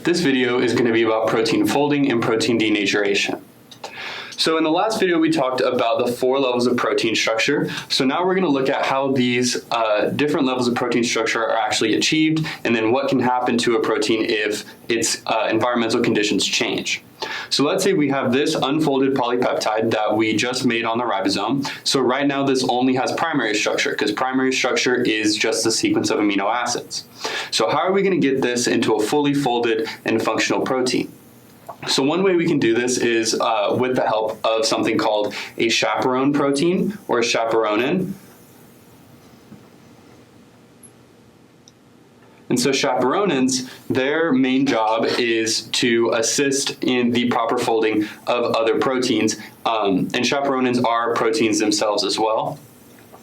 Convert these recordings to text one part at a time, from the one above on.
This video is going to be about protein folding and protein denaturation. So in the last video, we talked about the 4 levels of protein structure. So now we're going to look at how these different levels of protein structure are actually achieved, and then what can happen to a protein if its environmental conditions change. So let's say we have this unfolded polypeptide that we just made on the ribosome. So right now this only has primary structure, because primary structure is just a sequence of amino acids. So how are we going to get this into a fully folded and functional protein? So one way we can do this is with the help of something called a chaperone protein or a chaperonin. And so chaperonins, their main job is to assist in the proper folding of other proteins. And chaperonins are proteins themselves as well.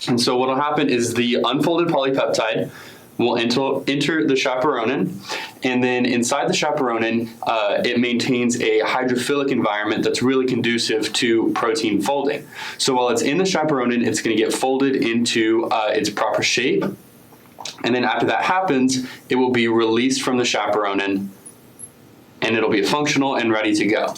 And so what will happen is the unfolded polypeptide will enter the chaperonin, and then inside the chaperonin, it maintains a hydrophilic environment that's really conducive to protein folding. So while it's in the chaperonin, it's going to get folded into its proper shape, and then after that happens, it will be released from the chaperonin, and it'll be functional and ready to go.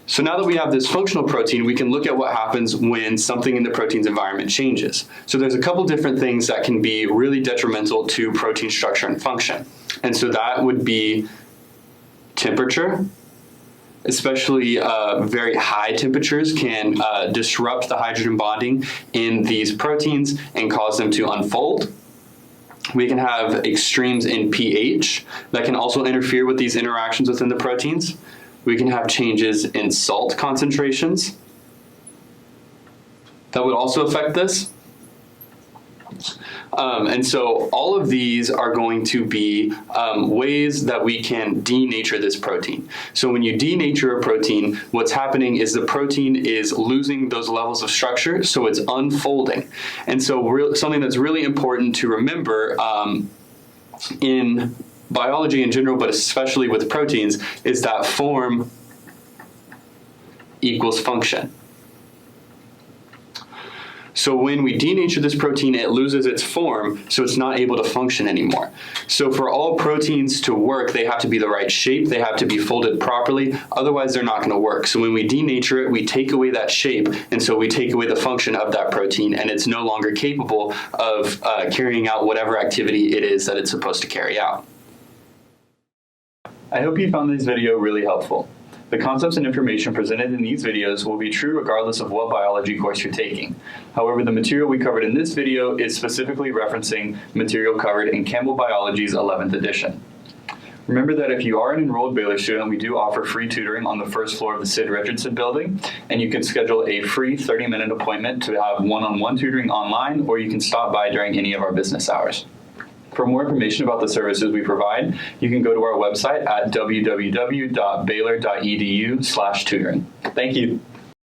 So now that we have this functional protein, we can look at what happens when something in the protein's environment changes. So there's a couple different things that can be really detrimental to protein structure and function. And so that would be temperature, especially very high temperatures can disrupt the hydrogen bonding in these proteins and cause them to unfold. We can have extremes in pH that can also interfere with these interactions within the proteins. We can have changes in salt concentrations that would also affect this. And so all of these are going to be ways that we can denature this protein. So when you denature a protein, what's happening is the protein is losing those levels of structure, so it's unfolding. And so something that's really important to remember in biology in general, but especially with proteins, is that form equals function. So when we denature this protein, it loses its form, so it's not able to function anymore. So for all proteins to work, they have to be the right shape, they have to be folded properly, otherwise they're not going to work. So when we denature it, we take away that shape, and so we take away the function of that protein, and it's no longer capable of carrying out whatever activity it is that it's supposed to carry out. I hope you found this video really helpful. The concepts and information presented in these videos will be true regardless of what biology course you're taking. However, the material we covered in this video is specifically referencing material covered in Campbell Biology's 11th edition. Remember that if you are an enrolled Baylor student, we do offer free tutoring on the first floor of the Sid Richardson building, and you can schedule a free 30-minute appointment to have one-on-one tutoring online, or you can stop by during any of our business hours. For more information about the services we provide, you can go to our website at www.baylor.edu/tutoring. Thank you.